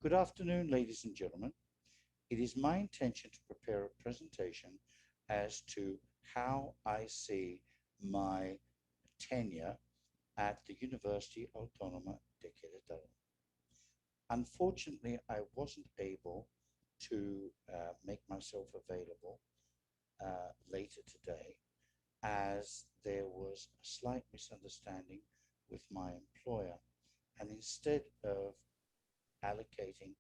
Good afternoon, ladies and gentlemen. It is my intention to prepare a presentation as to how I see my tenure at the University Autónoma de Querétaro. Unfortunately, I wasn't able to make myself available later today as there was a slight misunderstanding with my employer. And instead of allocating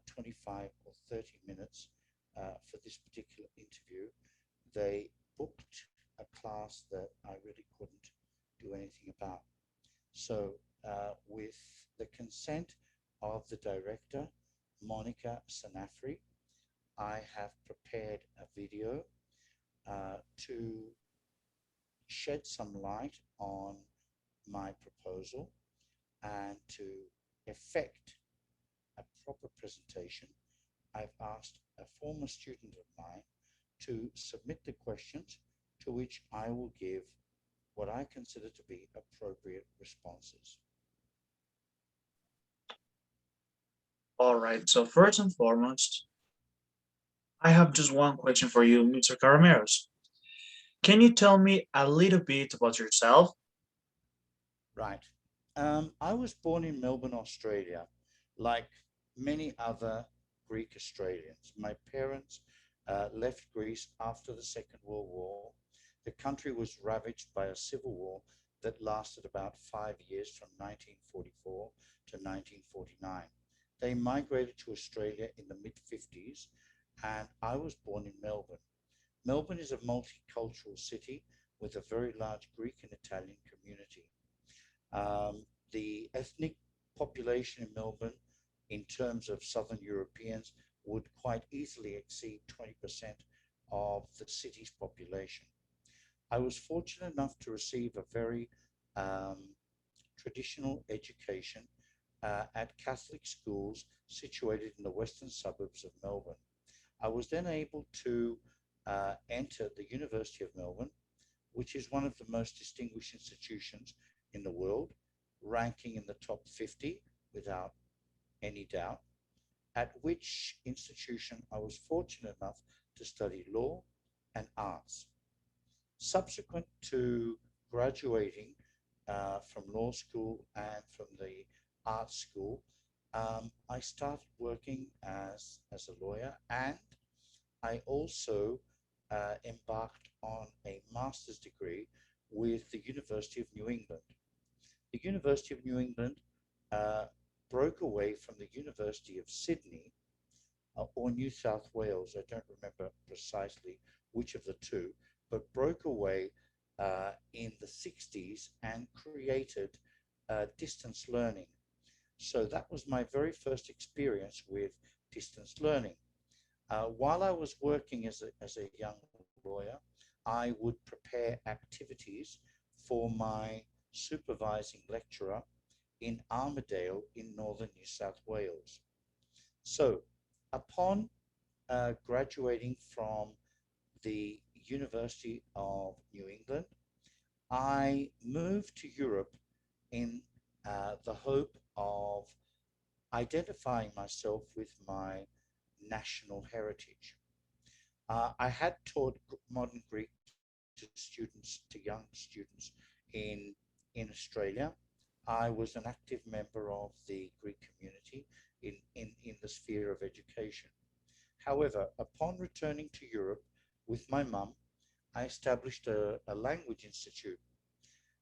25 or 30 minutes for this particular interview, they booked a class that I really couldn't do anything about. So, with the consent of the director, Monica Sanafri, I have prepared a video to shed some light on my proposal and to effect a proper presentation. I've asked a former student of mine to submit the questions to which I will give what I consider to be appropriate responses. All right. So first and foremost, I have just one question for you, Mr. Karameros. Can you tell me a little bit about yourself? Right. I was born in Melbourne, Australia, like many other Greek Australians. My parents left Greece after the Second World War. The country was ravaged by a civil war that lasted about 5 years from 1944 to 1949. They migrated to Australia in the mid 50s, and I was born in Melbourne. Melbourne is a multicultural city with a very large Greek and Italian community. The ethnic population in Melbourne, in terms of Southern Europeans, would quite easily exceed 20% of the city's population. I was fortunate enough to receive a very um, traditional education at Catholic schools situated in the western suburbs of Melbourne. I was then able to enter the University of Melbourne, which is one of the most distinguished institutions in the world, ranking in the top 50 without any doubt, at which institution I was fortunate enough to study law and arts. Subsequent to graduating from law school and from the art school, I started working as a lawyer, and I also embarked on a master's degree with the University of New England. The University of New England uh, broke away from the University of Sydney or New South Wales. I don't remember precisely which of the two, but broke away in the 60s and created distance learning. So that was my very first experience with distance learning. While I was working as a young lawyer, I would prepare activities for my supervising lecturer in Armidale in northern New South Wales. So, upon graduating from the University of New England, I moved to Europe in the hope of identifying myself with my national heritage. I had taught modern Greek to young students in in Australia. I was an active member of the Greek community in the sphere of education. However, upon returning to Europe with my mum, I established a language institute.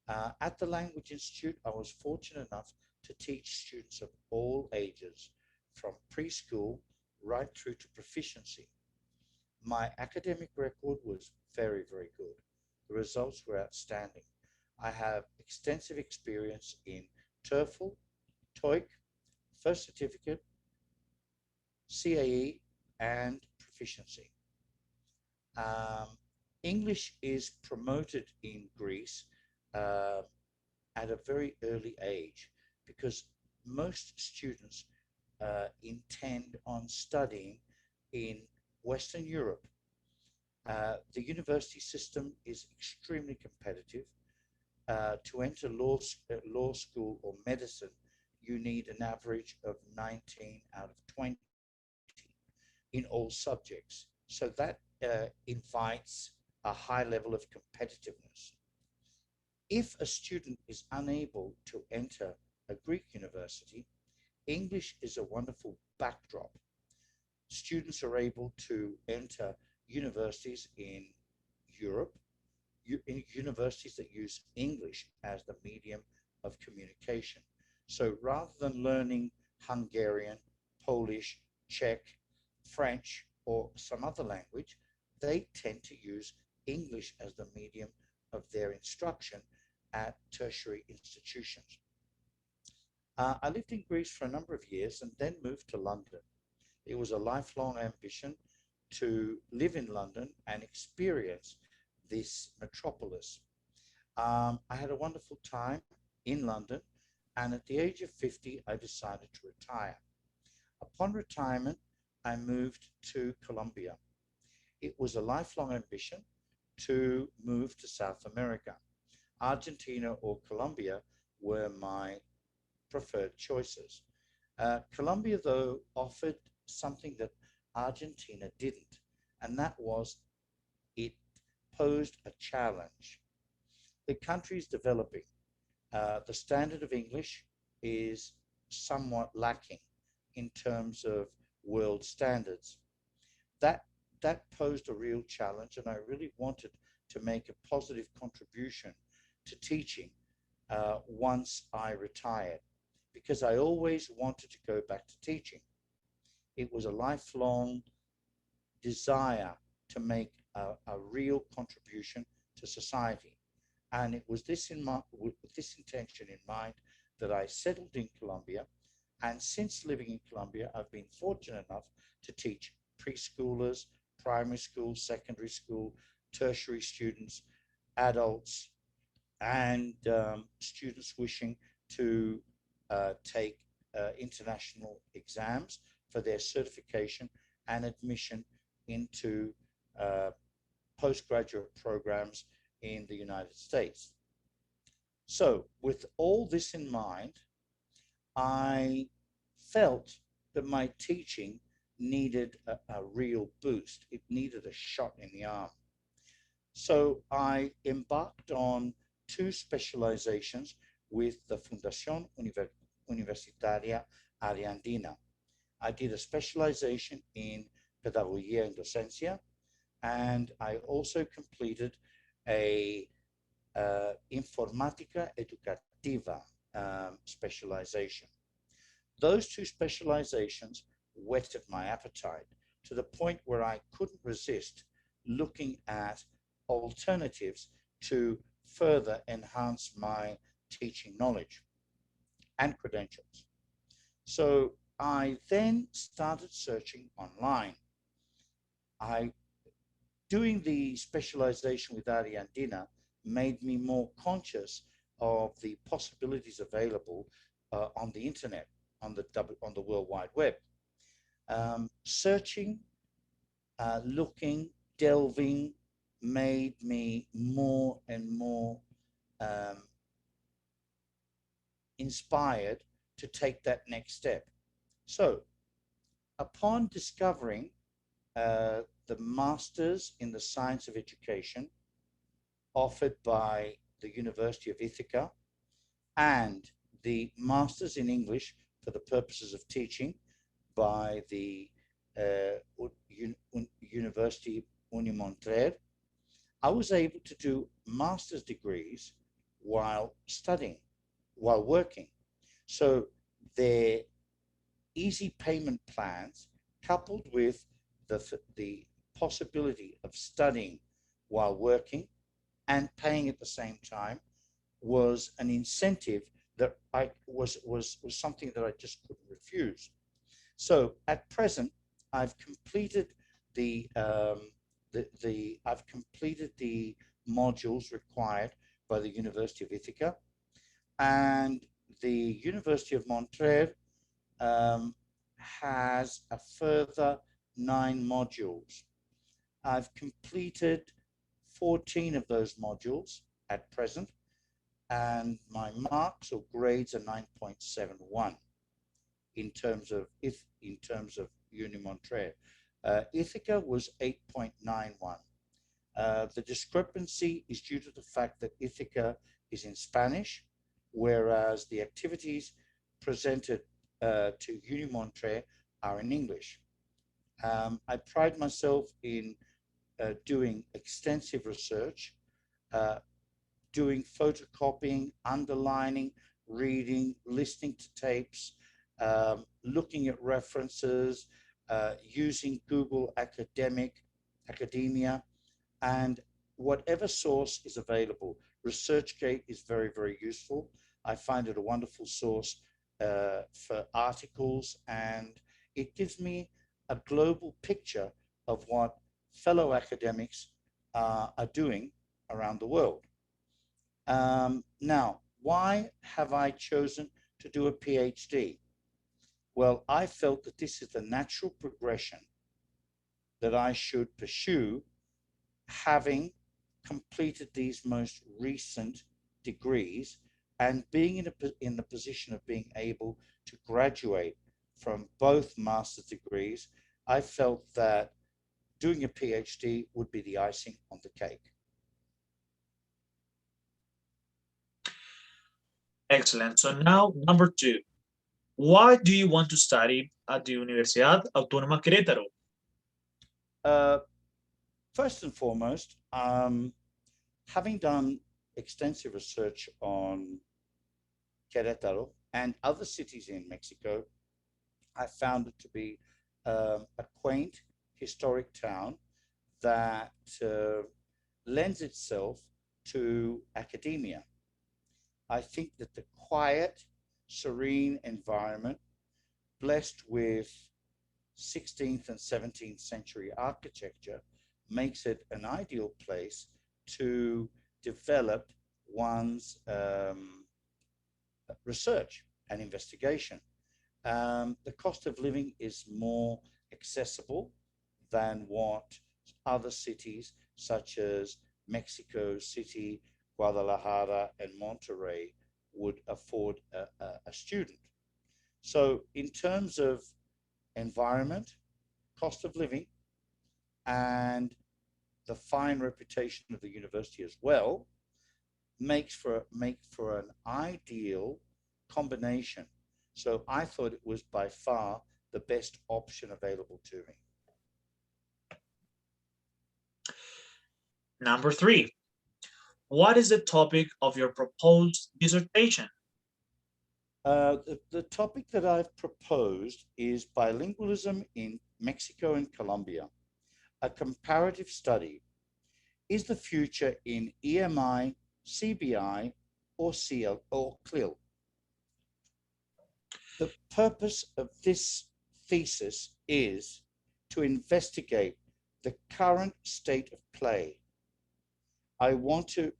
At the Language Institute, I was fortunate enough to teach students of all ages, from preschool right through to proficiency. My academic record was very, very good. The results were outstanding. I have extensive experience in TOEFL, TOEIC, First Certificate, CAE, and proficiency. Um, English is promoted in Greece uh, at a very early age because most students intend on studying in Western Europe. The university system is extremely competitive. To enter law school or medicine, you need an average of 19 out of 20 in all subjects. So that invites a high level of competitiveness. If a student is unable to enter a Greek university, English is a wonderful backdrop. Students are able to enter universities in Europe, universities that use English as the medium of communication. So rather than learning Hungarian, Polish, Czech, French, or some other language, they tend to use English as the medium of their instruction at tertiary institutions. I lived in Greece for a number of years and then moved to London. It was a lifelong ambition to live in London and experience this metropolis. I had a wonderful time in London, and at the age of 50, I decided to retire. Upon retirement, I moved to Colombia. It was a lifelong ambition to move to South America. Argentina or Colombia were my preferred choices. Colombia, though, offered something that Argentina didn't, and that was it posed a challenge. The country is developing. The standard of English is somewhat lacking in terms of world standards. That that posed a real challenge, and I really wanted to make a positive contribution to teaching once I retired, because I always wanted to go back to teaching. It was a lifelong desire to make a real contribution to society. And it was with this intention in mind that I settled in Colombia. And since living in Colombia, I've been fortunate enough to teach preschoolers, primary school, secondary school, tertiary students, adults, and students wishing to take international exams for their certification and admission into uh, postgraduate programs in the United States. So, with all this in mind, I felt that my teaching needed a real boost. It needed a shot in the arm. So I embarked on two specializations with the Fundación Universitaria Ariandina. I did a specialization in Pedagogía en Docencia, and I also completed a Informática Educativa specialization. Those two specializations whetted my appetite to the point where I couldn't resist looking at alternatives to further enhance my teaching knowledge and credentials. So I then started searching online. I Doing the specialization with Ariandina made me more conscious of the possibilities available on the internet, on the World Wide Web. Searching, looking, delving made me more and more um, inspired to take that next step. So, upon discovering the Masters in the Science of Education offered by the University of Ithaca and the Masters in English for the purposes of teaching by the University Unimontrere, I was able to do master's degrees while studying, while working. So their easy payment plans, coupled with the possibility of studying while working and paying at the same time, was an incentive that was something that I just couldn't refuse. So at present, I've completed I've completed the modules required by the University of Ithaca, and the University of Montreal um, has a further 9 modules. I've completed 14 of those modules at present, and my marks or grades are 9.71 in terms of if in terms of Unimontre. Ithaca was 8.91. The discrepancy is due to the fact that Ithaca is in Spanish, whereas the activities presented to Unimontre are in English. I pride myself in doing extensive research, uh, doing photocopying, underlining, reading, listening to tapes, looking at references, using Google Academia, and whatever source is available. ResearchGate is very, very useful. I find it a wonderful source for articles, and it gives me a global picture of what fellow academics are doing around the world. Now, why have I chosen to do a PhD? Well, I felt that this is the natural progression that I should pursue, having completed these most recent degrees and being in the position of being able to graduate from both master's degrees. I felt that doing a PhD would be the icing on the cake. Excellent. So now, number two. Why do you want to study at the Universidad Autónoma Querétaro? Uh, First and foremost, having done extensive research on Querétaro and other cities in Mexico, I found it to be a quaint, historic town that lends itself to academia. I think that the quiet, serene environment, blessed with 16th and 17th century architecture, makes it an ideal place to develop one's research and investigation. The cost of living is more accessible than what other cities such as Mexico City, Guadalajara, and Monterrey would afford a student. So, in terms of environment, cost of living, and the fine reputation of the university as well, make for an ideal combination. So I thought it was by far the best option available to me. Number three. What is the topic of your proposed dissertation? The topic that I've proposed is bilingualism in Mexico and Colombia, a comparative study. Is the future in EMI, CBI, or CL or CLIL? The purpose of this thesis is to investigate the current state of play. I want to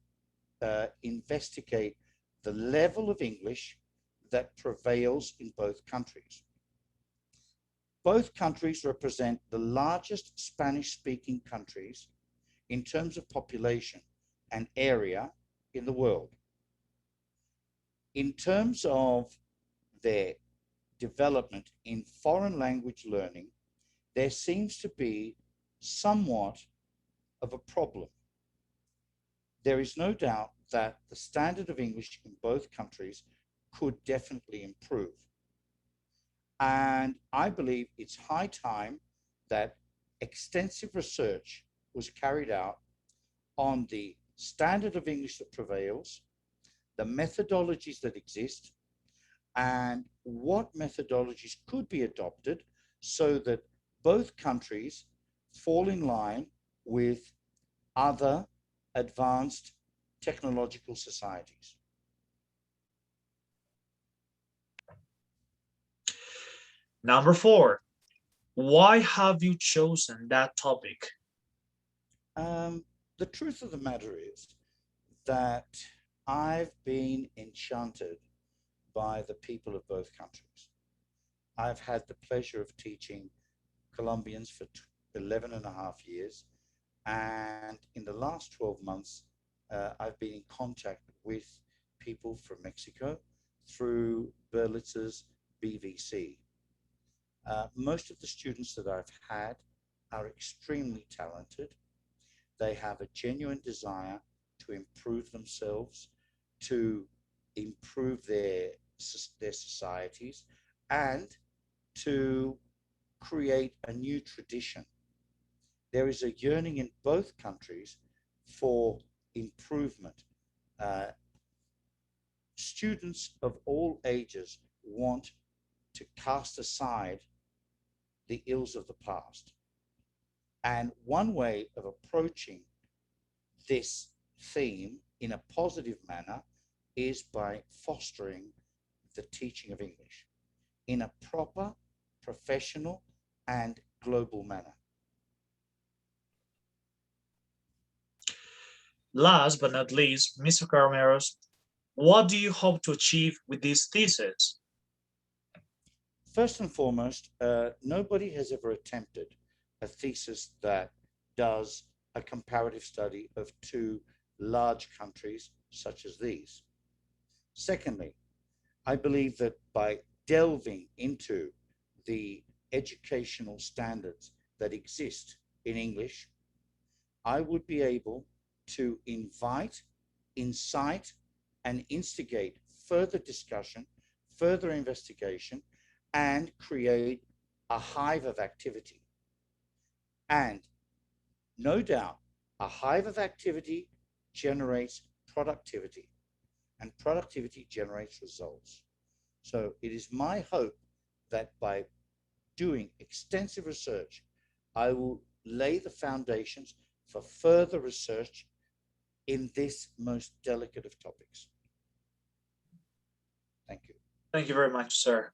investigate the level of English that prevails in both countries. Both countries represent the largest Spanish speaking countries in terms of population and area in the world. In terms of their development in foreign language learning, there seems to be somewhat of a problem. There is no doubt that the standard of English in both countries could definitely improve. And I believe it's high time that extensive research was carried out on the standard of English that prevails, the methodologies that exist, and what methodologies could be adopted so that both countries fall in line with other advanced technological societies. Number four. Why have you chosen that topic? The truth of the matter is that I've been enchanted by the people of both countries. I've had the pleasure of teaching Colombians for 11 and a half years. And in the last 12 months, I've been in contact with people from Mexico through Berlitz's BVC. Most of the students that I've had are extremely talented. They have a genuine desire to improve themselves, to improve their societies, and to create a new tradition. There is a yearning in both countries for improvement. Uh, Students of all ages want to cast aside the ills of the past. And one way of approaching this theme in a positive manner is by fostering the teaching of English in a proper, professional, and global manner. Last but not least, Mr. Karameros, what do you hope to achieve with this thesis? First and foremost, nobody has ever attempted a thesis that does a comparative study of two large countries such as these. Secondly, I believe that by delving into the educational standards that exist in English, I would be able to invite, incite, and instigate further discussion, further investigation, and create a hive of activity. And no doubt, a hive of activity generates productivity, and productivity generates results. So it is my hope that by doing extensive research, I will lay the foundations for further research in this most delicate of topics. Thank you. Thank you very much, sir.